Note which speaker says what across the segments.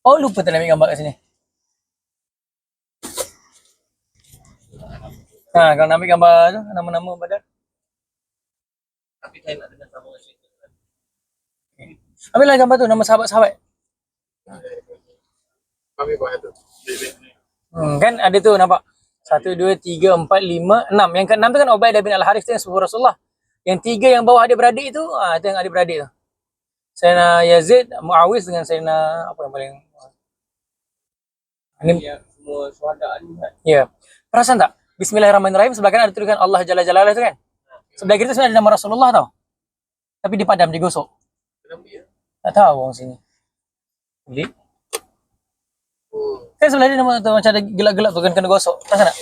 Speaker 1: Oh, lupa tak nak ambil gambar kat sini. Ha, kalau nak ambil gambar tu, nama-nama Badar.
Speaker 2: Tapi saya nak dengar sama cerita.
Speaker 1: Ambillah gambar tu, nama sahabat-sahabat.
Speaker 2: Kami buat tu.
Speaker 1: Kan ada tu nampak. 1, 2, 3, 4, 5, 6. Yang ke-6 tu kan Ubaidah bin Al-Harith tu yang sepupu Rasulullah. Yang 3 yang bawah adik-beradik tu, itu yang adik-beradik tu. Sayyidina Yazid, Muawiz dengan Sayyidina apa yang paling ini
Speaker 2: Ya, semua suhada ni kan.
Speaker 1: ya. Perasan tak? Bismillahirrahmanirrahim sebelah kanan ada tulisan Allah Jalla Jalaluhu tu kan. Sebelah kiri tu sebenarnya ada nama Rasulullah tau. Tapi dipadam, digosok.
Speaker 2: Kenapa ya?
Speaker 1: Tak tahu orang sini. Beli. Kan sebelah dia nama tu macam ada gelap-gelap tu kan kena gosok. Perasan tak?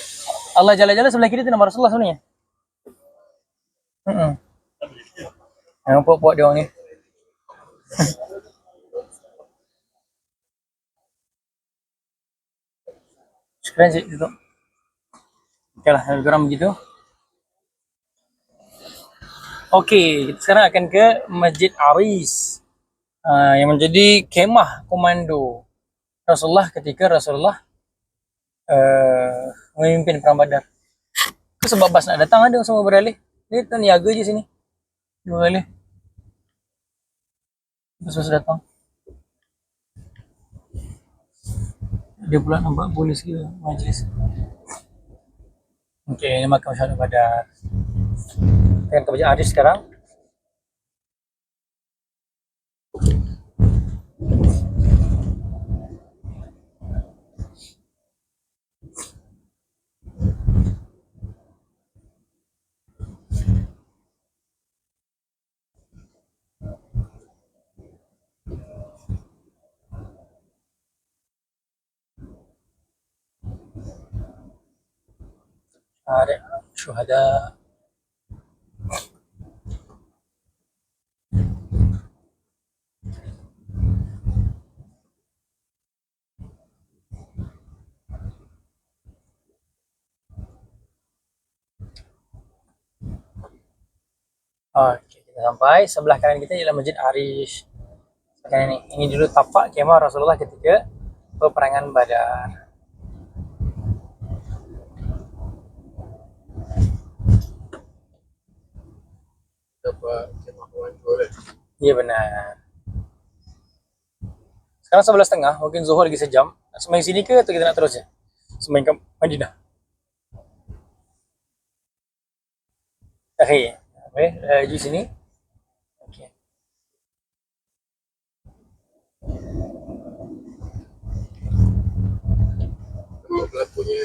Speaker 1: Allah Jalla Jalaluhu sebelah kiri tu nama Rasulullah sebenarnya. Yang puak-puak dia orang ni. Keren sih itu. Okey lah, lebih kurang begitu. Okey, kita sekarang akan ke Masjid Aris. Yang menjadi kemah komando Rasulullah ketika Rasulullah memimpin perang Badar. Itu sebab bas nak datang ada semua beralih. Dia tu niaga je sini. Dia beralih. Bas datang. Dia pula nampak polis ke majlis. Okey, ini makam Syahid Badar. Kita akan ke Masjid Aris sekarang. Ada syuhada. Okey, kita sampai. Sebelah kanan kita ialah Masjid Arish. Sekarang ini dulu tapak kemah Rasulullah ketika peperangan Badar.
Speaker 2: Dapat kemah orang jual.
Speaker 1: Ya benar. Sekarang 11.30, mungkin Zuhur lagi sejam. Nak sembang sini ke atau kita nak terus je? Sembang ke Madinah. Okey. Okey, di sini. Okey.
Speaker 2: Kalau pelakunya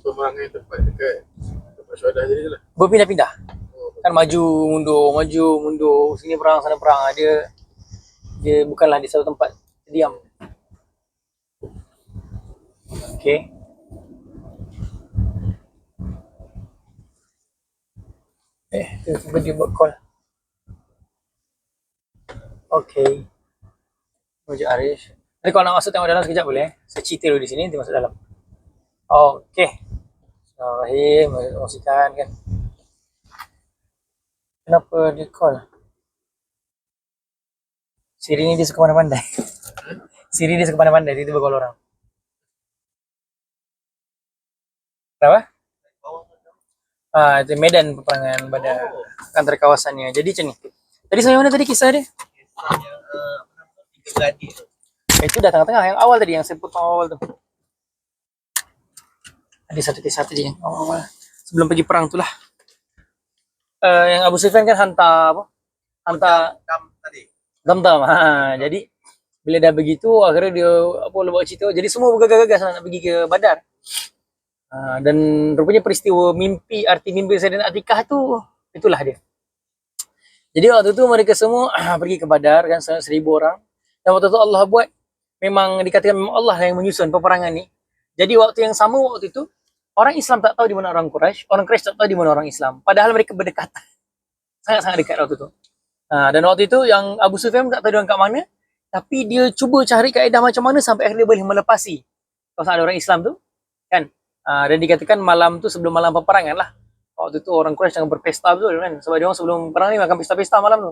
Speaker 2: pemerangan tempat dekat tempat syuhada jadi lah.
Speaker 1: Berpindah-pindah. Kan maju mundur, sini perang sana perang. Dia bukanlah di satu tempat diam. Okey. Tiba-tiba dia buat call. Okey. Masjid Arish. Jadi kalau nak masuk tengok dalam sekejap boleh. Saya cerita dulu di sini, nanti masuk dalam. Okey. Bismillahirrahmanirrahim. Masukkan kan. Kenapa dia call? Siri ni dia suka pandai-pandai. Siri dia suka pandai-pandai, tiba-tiba call orang. Kenapa? Itu medan peperangan pada antara kawasannya. Jadi macam ni. Tadi sampai mana tadi kisah dia?
Speaker 2: Tiga beradik tu.
Speaker 1: Itu dah tengah-tengah. Yang awal tadi, yang saya potong awal tu. Ada satu kisah tadi yang awal. Sebelum pergi perang tu lah. Yang Abu Sufyan kan hantar apa? Hantar
Speaker 2: Dam tadi.
Speaker 1: Dam-dam. Jadi bila dah begitu akhirnya dia apa buat cerita. Jadi semua bergagas-gagas nak pergi ke Badar. Dan rupanya peristiwa arti mimpi Sayyidina Atikah tu itulah dia. Jadi waktu tu mereka semua pergi ke Badar kan 1,000 orang. Dan waktu tu Allah buat memang dikatakan memang Allah yang menyusun peperangan ni. Jadi waktu yang sama waktu itu orang Islam tak tahu di mana orang Quraisy tak tahu di mana orang Islam. Padahal mereka berdekatan. Sangat-sangat dekat waktu tu. Dan waktu itu yang Abu Sufyan tak tahu dia orang kat mana, tapi dia cuba cari kaedah macam mana sampai akhirnya boleh melepasi kawasan ada orang Islam tu, kan? Dan dikatakan malam tu sebelum malam peperangan lah. Waktu tu orang Quraisy jangan berpesta betul kan, sebab dia orang sebelum perang ni makan pesta-pesta malam tu.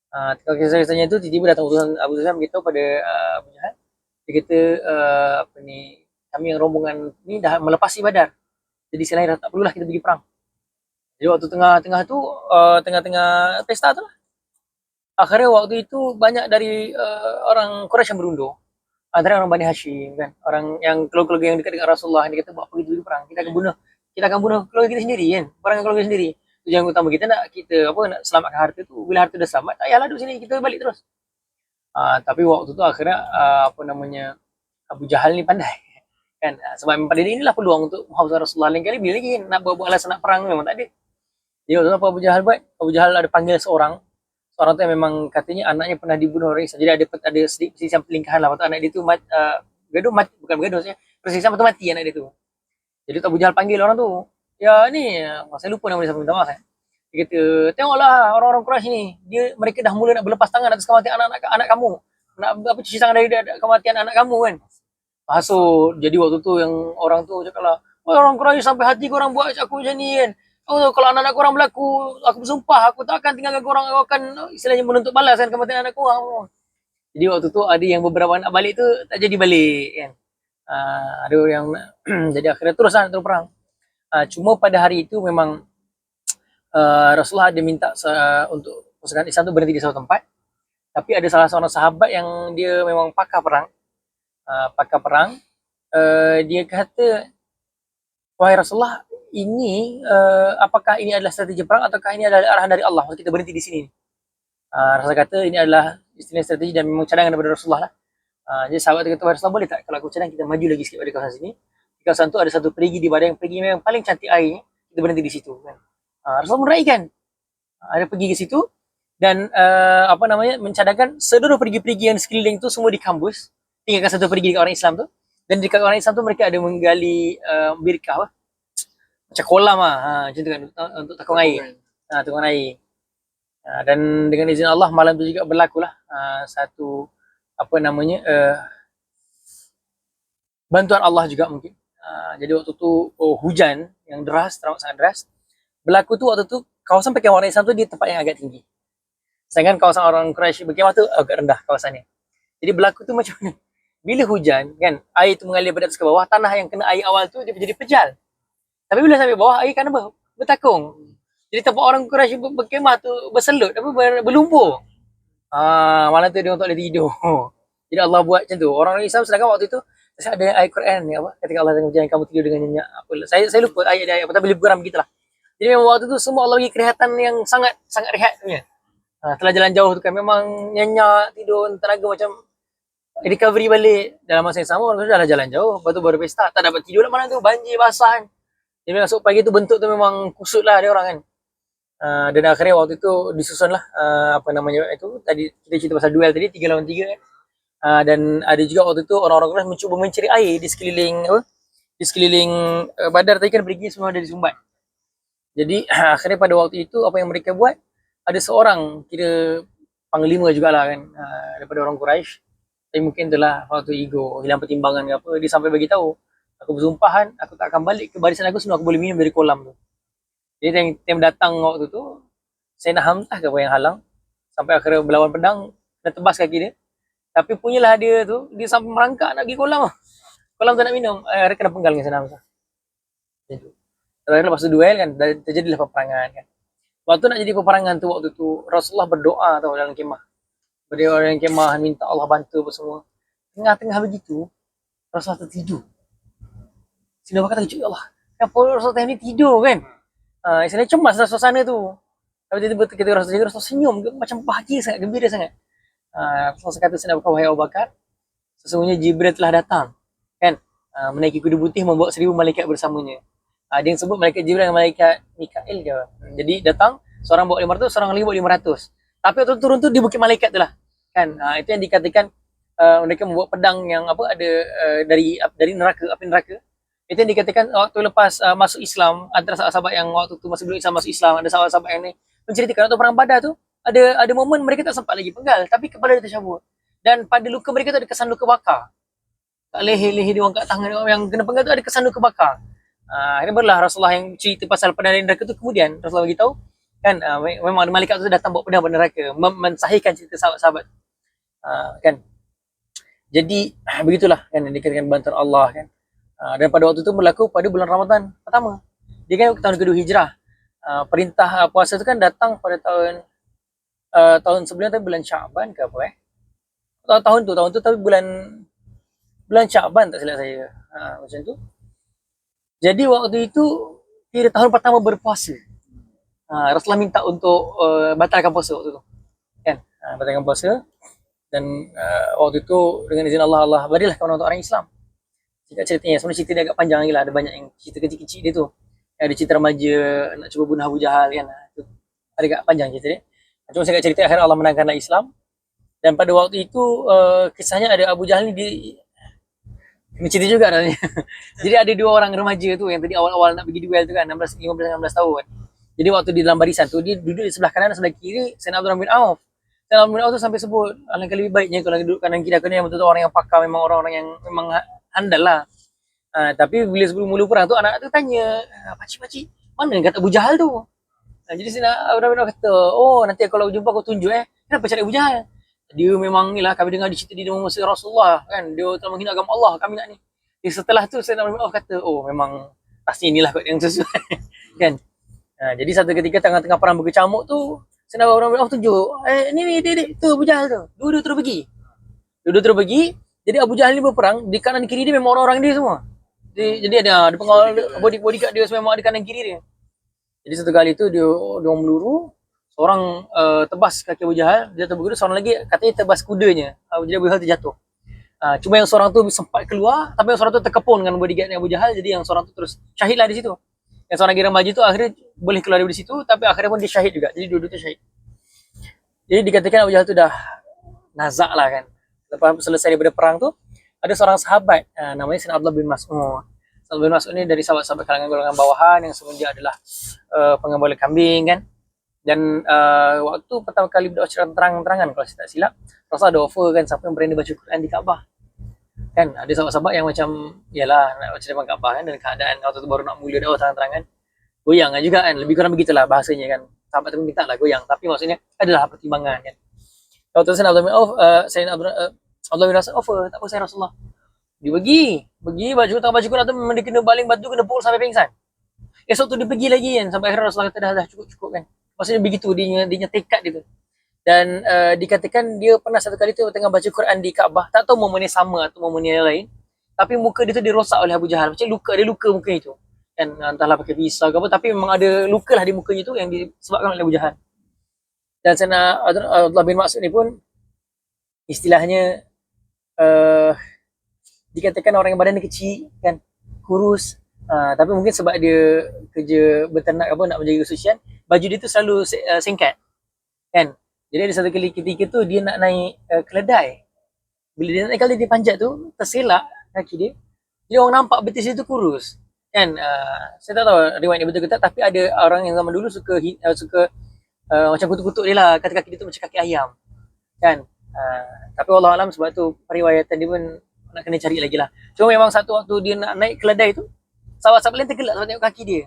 Speaker 1: Ketika kisah-kisahnya tu tiba-tiba datang utusan Abu Sufyan beritahu pada Abu Jahal, Dia kata apa ni, kami yang rombongan ni dah melepasi Badar. Jadi selain dah tak perlulah kita pergi perang. Jadi waktu tengah-tengah tu tengah-tengah pesta tu lah. Akhirnya waktu itu banyak dari orang Quraisy yang berundur. Antara orang Bani Hashim kan, orang yang keluarga yang dekat dengan Rasulullah, dia kata buat pergi perang, kita akan bunuh keluarga kita sendiri kan, perang dengan keluarga sendiri. Tujuan utama kita nak selamatkan harta tu. Bila harta dah selamat, tak payahlah duduk sini, kita balik terus. Tapi waktu tu akhirnya apa namanya, Abu Jahal ni pandai kan, sebab memang pada dia inilah peluang untuk Muhammad Rasulullah. Lain kali bila lagi nak buat alasan nak perang memang tak ada. Jadi waktu tu apa Abu Jahal buat, Abu Jahal ada panggil seorang tu yang memang katanya anaknya pernah dibunuh orang Islam. Jadi ada sedikit perselisihan perlingkahan lah. Waktu anak dia tu gaduh mati, bukan bergaduh maksudnya, perselisihan betul mati anak dia tu. Jadi Abu Jahal panggil orang tu. Ya ni, saya lupa nama dia, sampai minta maaf kan. Dia kata, tengoklah orang-orang Quraisy ni, mereka dah mula nak berlepas tangan atas kematian anak kamu. Nak apa cuci tangan dari kematian anak kamu kan. So jadi waktu tu yang orang tu cakaplah, oh, orang Quraisy sampai hati korang buat aku macam ni kan. Oh, kalau anak-anak korang berlaku, aku bersumpah aku tak akan tinggalkan korang, aku akan istilahnya menuntut balas kan kematian anak korang. Jadi waktu tu ada yang beberapa nak balik tu tak jadi balik kan. Ada yang jadi akhirnya terus perang. Cuma pada hari itu memang Rasulullah ada minta untuk pasukan Islam tu berhenti di satu tempat. Tapi ada salah seorang sahabat yang dia memang pakar perang. Dia kata, wahai Rasulullah, ini apakah ini adalah strategi perang ataukah ini adalah arahan dari Allah? Maksud kita berhenti di sini. Rasulullah kata ini adalah istilah strategi dan memang cadangan daripada Rasulullah lah. Jadi sahabat tu kata, wahai Rasulullah, boleh tak kalau aku cadang kita maju lagi sikit pada kawasan sini? Di kawasan tu ada satu perigi di badan, yang perigi memang paling cantik airnya, kita berhenti di situ kan. Rasulullah meraikan, ada pergi ke situ dan apa namanya, mencadangkan seluruh perigi-perigi yang di sekeliling tu semua dikambus, tinggalkan satu perigi dekat orang Islam tu. Dan dekat orang Islam tu mereka ada menggali birkah macam kolam macam tu kan, untuk takung air. Takung air. Dan dengan izin Allah malam tu juga berlakulah satu apa namanya bantuan Allah juga mungkin. Jadi waktu tu hujan yang deras, teramat sangat deras. Berlaku tu waktu tu kawasan perkemahan orang Islam tu di tempat yang agak tinggi. Sedangkan kawasan orang Quraisy berkemah tu agak rendah kawasannya. Jadi berlaku tu macam mana? Bila hujan kan, air tu mengalir pada atas ke bawah, tanah yang kena air awal tu dia jadi pejal. Tapi bila sampai bawah, air kan bertakung. Jadi tempat orang Quraisy berkemah tu berselut, berlumpur. Malam tu dia tak boleh tidur. Jadi Allah buat macam tu. Orang Islam sedangkan waktu itu ada ayat Quran ni apa? Ketika Allah jangan kamu tidur dengan nyenyak apa. Saya lupa ayat apa, tapi lebih kurang begitulah. Jadi memang waktu tu semua Allah bagi kelihatan yang sangat rehat punya. Setelah jalan jauh tu kan memang nyenyak, tidur, tenaga macam recovery balik. Dalam masa yang sama orang dah jalan jauh, lepas tu baru pesta, tak dapat tidur lah malam tu, banjir basah kan. Jadi masuk pagi tu bentuk tu memang kusut lah dia orang kan. Dan akhirnya waktu itu disusun lah apa namanya itu, tadi kita cerita pasal duel tadi 3 lawan 3 kan. Dan ada juga waktu itu orang-orang Quraisy mencuba mencari air di sekeliling Badar tadi kan, pergi semua ada disumbat. Jadi akhirnya pada waktu itu apa yang mereka buat, ada seorang kira panglima jugalah kan, daripada orang Quraisy. Tapi mungkin itulah waktu ego, hilang pertimbangan ke apa, dia sampai bagi tahu, aku bersumpahan aku tak akan balik ke barisan aku sebelum aku boleh minum dari kolam tu. Jadi time datang waktu tu, Sayyidina Hamzah ke apa yang halang, sampai akhirnya berlawan pedang dan tebas kaki dia. Tapi punyalah dia tu, dia sampai merangkak nak pergi kolam. Kolam tak nak minum, akhirnya kena penggal dengan Sayyidina Hamzah. Terakhir lepas tu duel kan, terjadilah peperangan kan. Waktu nak jadi peperangan tu, waktu tu Rasulullah berdoa tau dalam kemah. Berdua orang kemah minta Allah bantu apa semua. Tengah-tengah begitu, Rasulullah tertidur. Sina kata, ya Allah, kenapa Rasulullah ni tidur kan? Istilahnya cemas lah suasana tu. Tapi tiba-tiba ketika Rasulullah senyum, macam bahagia sangat, gembira sangat. Rasulullah kata, Sina wahai Abu Bakar, sesungguhnya Jibril telah datang kan, menaiki kuda putih membawa 1000 malaikat bersamanya. Dia yang sebut malaikat Jibril dan malaikat Mikail je. Jadi datang, seorang bawa 500, seorang lagi bawa 500. Tapi waktu turun tu di bukit malaikat tu lah kan. Itu yang dikatakan mereka membawa pedang yang apa, ada dari neraka, api neraka. Itu yang dikatakan waktu lepas masuk Islam, antara sahabat-sahabat yang waktu tu masih belum Islam masuk Islam, ada sahabat-sahabat yang ni menceritakan waktu perang Badar tu ada momen mereka tak sempat lagi penggal, tapi kepala dia tercabut. Dan pada luka mereka tu ada kesan luka bakar. Kat leher-leher dia orang, kat tangan dia yang kena penggal tu ada kesan luka bakar. Akhirnya barulah Rasulullah yang cerita pasal pedang dari neraka tu, kemudian Rasulullah beritahu kan, memang ada malaikat tu datang bawa pedang pada neraka, mensahihkan cerita sahabat-sahabat kan. Jadi begitulah kan dikatakan bantuan Allah kan. Dan pada waktu itu berlaku pada bulan Ramadan pertama. Dia kan tahun kedua Hijrah. Perintah puasa itu kan datang pada tahun sebelum tapi bulan Syaban ke apa tahun tu tapi bulan Syaban tak silap saya. Macam tu. Jadi waktu itu kira tahun pertama berpuasa. Rasulullah minta untuk batalkan puasa waktu tu. Kan? Batalkan puasa dan waktu itu dengan izin Allah berilah kawan untuk orang Islam. Cerita ceritanya sebenarnya cerita dia agak panjang lagi lah, ada banyak yang cerita kecil-kecil dia tu. Ada cerita remaja nak cuba bunuh Abu Jahal kan. Itu ada agak panjang cerita dia. Cuma saya cerita akhirnya Allah menangkanlah Islam. Dan pada waktu itu kisahnya ada Abu Jahal ni ini cerita juga namanya. Jadi ada dua orang remaja tu yang tadi awal-awal nak pergi duel tu kan, 15-16 tahun. Jadi waktu di dalam barisan tu dia duduk di sebelah kanan dan sebelah kiri Sayyidina Abdurrahman bin Auf. Sayyidina Abdurrahman bin Auf tu sampai sebut alangkah lebih baiknya kalau duduk kanan kiri aku ni yang betul-betul orang yang pakar, memang orang-orang yang memang handal lah. Tapi bila sebelum mula perang tu anak tu tanya, pakcik-pakcik, mana yang kata Abu Jahal tu? Jadi Sayyidina Abdurrahman bin Auf kata, oh nanti kalau jumpa aku tunjuk kenapa cari Abu Jahal? Dia memang ni lah, kami dengar di cerita dia mengusir Rasulullah kan, dia telah menghina agama Allah, kami nak ni. Jadi setelah tu Sayyidina Abdurrahman bin Auf kata, oh memang pasti inilah kot yang sesuai kan. Jadi satu ketika tengah-tengah perang berkecamuk tu Sayyidina Abdurrahman bin Auf tunjuk, ni tu Abu Jahal tu. Dua-dua terus pergi. Jadi Abu Jahal ni berperang, di kanan kiri dia memang orang-orang dia semua. Jadi ada pengawal bodyguard dia memang ada kanan kiri dia. Jadi satu kali tu dia orang meluru, seorang tebas kaki Abu Jahal, dia terbegitu, seorang lagi katanya tebas kudanya. Jadi Abu Jahal terjatuh. Cuma yang seorang tu sempat keluar, tapi yang seorang tu terkepung dengan bodyguard Abu Jahal, jadi yang seorang tu terus syahidlah di situ. Yang seorang lagi remaja tu akhirnya boleh keluar dari situ, tapi akhirnya pun dia syahid juga. Jadi dua-dua tu syahid. Jadi dikatakan Abu Jahal tu dah nazak lah kan. Lepas selesai daripada perang tu, ada seorang sahabat namanya Sayyidina Abdullah bin Mas'ud. Abdullah bin Mas'ud ni dari sahabat-sahabat kalangan golongan bawahan yang sebelum dia adalah pengembala kambing kan. Dan waktu pertama kali berdoa secara terang-terangan kalau saya tak silap, Rasul ada offer kan siapa yang berani baca Quran di Kaabah. Kan ada sahabat-sahabat yang macam yalah nak baca depan Kaabah kan, dalam keadaan waktu tu baru nak mula doa terang-terangan. Goyang kan juga kan, lebih kurang begitulah bahasanya kan. Sahabat tu minta lah goyang, tapi maksudnya adalah pertimbangan kan. Waktu Sayyidina Abdullah bin Auf, Abdullah bin Mas'ud offer, tak apa saya Rasulullah. Dia pergi baju Quran tu memang dia kena baling batu, kena pukul sampai pingsan. Esok tu dia pergi lagi kan, sampai akhirnya Rasulullah kata dah cukup kan. Maksudnya begitu dia tekad dia tu. Dan dikatakan dia pernah satu kali tu tengah baca Quran di Kaabah, tak tahu momennya sama atau momennya yang lain, tapi muka dia tu dirosak oleh Abu Jahal. Macam luka muka itu kan, entahlah pakai pisau ke apa, tapi memang ada luka lah di mukanya tu yang disebabkan oleh Abu Jahal. Dan Sayyidina Abdullah bin Mas'ud ni pun istilahnya dikatakan orang yang badan dia kecil kan, kurus, tapi mungkin sebab dia kerja beternak apa, nak menjaga kesucian, baju dia tu selalu singkat kan. Jadi ada satu kali ketika tu dia nak naik keledai. Bila dia nak naik keledai, dia panjat tu terselak kaki dia. Jadi orang nampak betis dia tu kurus. Kan, saya tak tahu riwayat ni betul ke tak, tapi ada orang yang zaman dulu suka macam kutuk-kutuk dia lah, kata kaki dia tu macam kaki ayam. Kan, tapi wallahualam sebab tu periwayatan dia pun nak kena cari lagi lah. Cuma memang satu waktu dia nak naik keledai tu, sahabat-sahabat lain tergelak sebab tengok kaki dia.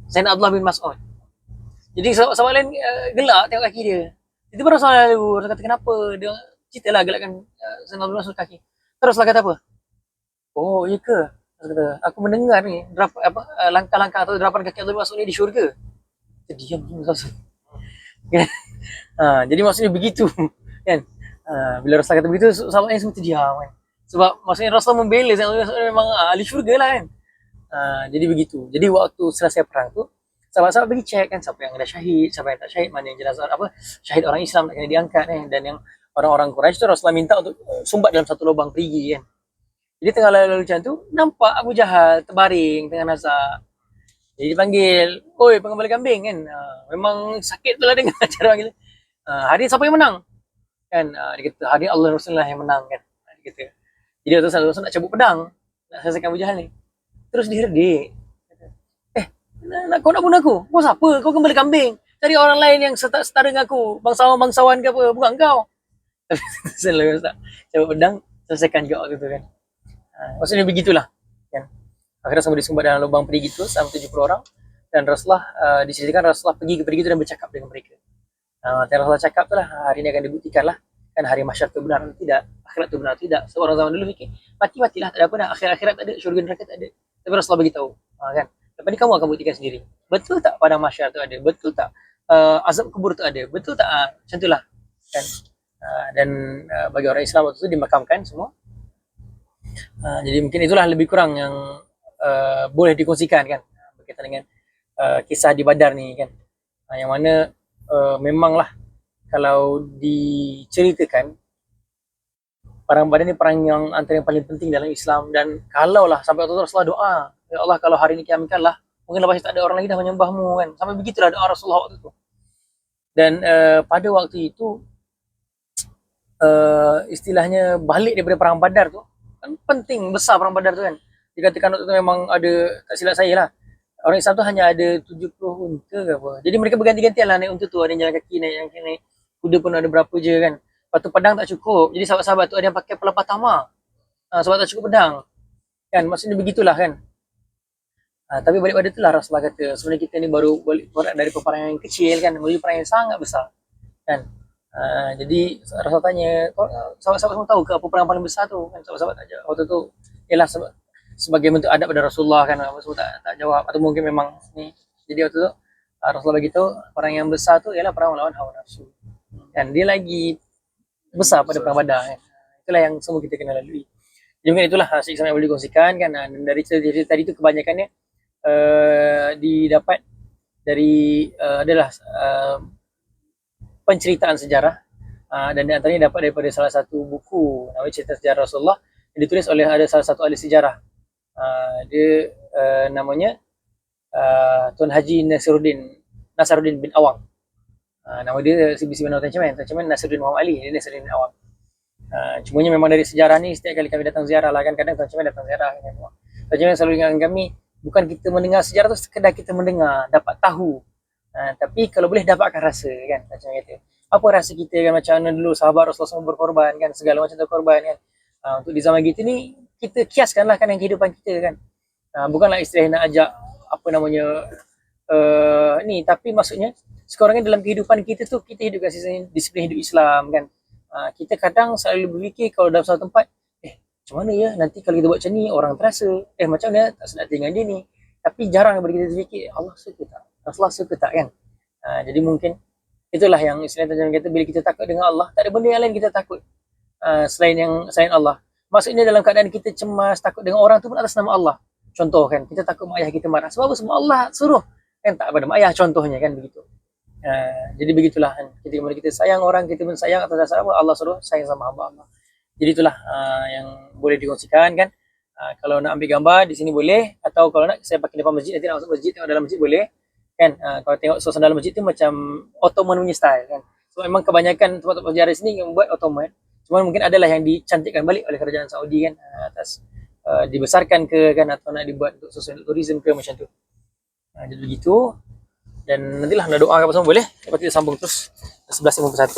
Speaker 1: Sayyidina Abdullah bin Mas'ud. Jadi sahabat lain gelak tengok kaki dia. Itu baru Rasulullah lalu. Rasul kata kenapa? Dia ceritalah gelakkan Sayyidina Abdullah Mas'ud kaki. Teruslah kata apa? Oh, iya ke? Rasul kata, aku mendengar ni langkah-langkah atau derapan kaki Abdullah Mas'ud ni di syurga. Diam Rasul. Jadi maksudnya begitu kan. Bila Rasul kata begitu, sahabat yang semua terdiam kan. Sebab maksudnya Rasul membela memang ahli syurga lah kan. Jadi begitu. Jadi waktu selesai perang tu, sahabat-sahabat pergi cek kan siapa yang dah syahid, siapa yang tak syahid, mana yang jenazah syahid orang Islam nak kena diangkat kan. Dan yang orang-orang Quraisy tu Rasulullah minta untuk sumbat dalam satu lubang perigi kan. Jadi tengah lalu macam tu, nampak Abu Jahal terbaring tengah nazak. Jadi dipanggil, oi pengembala kambing kan. Memang sakit tu lah dengar cara panggil. Hari siapa yang menang? Kan, dia kata hari Allah Rasulullah yang menang kan. Dia kata. Jadi Rasul nak cabut pedang, nak selesaikan Abu Jahal ni. Terus diherdik. Kau nak bunuh aku? Kau siapa? Kau gembala kambing. Cari orang lain yang setara dengan aku. Bangsawan ke apa. Bukan kau. Selalu tak cabut pedang, selesaikan juga waktu tu kan. Maksudnya begitulah kan. Akhirnya semua disumbat dalam lubang perigi tu sama 70 orang. Dan Rasulullah diceritakan Rasulullah pergi ke perigi tu dan bercakap dengan mereka. Dan Rasulullah cakap tu lah, hari ni akan dibuktikan lah kan, kan hari mahsyar itu benar atau tidak, akhirat itu benar atau tidak. Seorang zaman dulu fikir matilah, tak ada apa dah, akhirat tak ada, syurga neraka tak ada. Tapi Rasulullah beritahu, kan, lepas ni kamu akan buktikan sendiri, betul tak padang mahsyar itu ada, betul tak azab kubur itu ada, betul tak, macam itulah kan. Dan bagi orang Islam waktu itu dimakamkan semua. Jadi mungkin itulah lebih kurang yang boleh dikongsikan kan berkaitan dengan kisah di Badar ni kan. Yang mana memanglah kalau diceritakan, perang Badar ni perang yang antara yang paling penting dalam Islam. Dan kalaulah sampai waktu itu Rasulullah doa, ya Allah kalau hari ini kiamatkanlah, mungkin lepas itu tak ada orang lagi dah menyembahmu kan. Sampai begitulah doa Rasulullah waktu itu. Dan pada waktu itu istilahnya balik daripada perang Badar tu kan penting besar perang Badar tu kan. Dikatakan waktu tu memang ada, tak silap saya lah, orang Islam tu hanya ada 70 unta ke apa. Jadi mereka berganti-gantian lah naik unta tu, ada yang jalan kaki, naik kuda pun ada berapa je kan. Lepas tu pedang tak cukup, jadi sahabat-sahabat tu ada yang pakai pelepah tamar sebab tak cukup pedang kan, maksudnya begitulah kan. Tapi balik pada itulah Rasulullah kata sebenarnya kita ni baru balik dari peperangan yang kecil kan, menuju perang yang sangat besar kan. Jadi Rasulullah tanya, sahabat-sahabat semua tahu ke apa perang paling besar tu kan? Sahabat-sahabat tak jawab waktu tu. Ialah sebagai bentuk adab pada Rasulullah kan, Rasul tak jawab, atau mungkin memang ni. Jadi waktu tu Rasulullah beritahu perang yang besar tu ialah perang melawan hawa nafsu kan, dia lagi besar pada perang Badar kan. Itulah yang semua kita kena lalui. Jadi mungkin itulah siksa yang boleh dikongsikan kan. Dan dari cerita tadi tu kebanyakannya didapat dari adalah penceritaan sejarah, dan di antaranya dapat daripada salah satu buku namanya Cerita Sejarah Rasulullah yang ditulis oleh ada salah satu ahli sejarah. Dia namanya Tuan Haji Nasaruddin bin Awang. Nama dia CBC Menara Tancemen Nasaruddin Muhammad Ali, dia Nasaruddin bin Awang. Cumanya memang dari sejarah ni setiap kali kami datang ziarah lah kan, kadang Tancemen datang ziarah kan. Tancemen selalu ingatkan kami, bukan kita mendengar sejarah tu sekedar kita mendengar, dapat tahu. Tapi kalau boleh dapatkan rasa kan, macam kata apa rasa kita kan, macam mana dulu sahabat Rasulullah SAW berkorban kan, segala macam berkorban kan. Untuk di zaman kita ni kita kiaskanlah kan yang kehidupan kita kan. Bukanlah istilah nak ajak apa namanya ni, tapi maksudnya sekarang ni dalam kehidupan kita tu kita hidup kasih disiplin hidup Islam kan. Kita kadang selalu berfikir kalau dalam satu tempat, macam mana ya nanti kalau kita buat macam ni orang terasa, macam mana tak sedap dengan dia ni. Tapi jarang daripada kita fikir Allah suka tak, Rasulullah suka tak kan. Jadi mungkin itulah yang Islam kata, bila kita takut dengan Allah, tak ada benda yang lain kita takut selain Allah. Maksudnya dalam keadaan kita cemas, takut dengan orang tu pun atas nama Allah. Contoh kan, kita takut mak ayah kita marah, sebab apa? Semua Allah suruh kan, tak pada mak ayah contohnya kan, begitu. Jadi begitulah kan, ketika kita sayang orang, kita pun sayang atas dasar apa? Allah suruh sayang sama hamba Allah. Jadi itulah yang boleh dikongsikan kan. Kalau nak ambil gambar di sini boleh, atau kalau nak saya pakai depan masjid, nanti nak masuk masjid tengok dalam masjid boleh kan. Kalau tengok suasana dalam masjid tu macam Ottoman punya style kan. So memang kebanyakan tempat-tempat sejarah sini yang membuat Ottoman, cuma mungkin adalah yang dicantikkan balik oleh kerajaan Saudi kan, atas dibesarkan ke kan, atau nak dibuat untuk social tourism ke macam tu. Jadi begitu. Dan nantilah nak doa apa semua boleh, lepas kita sambung terus 11.51.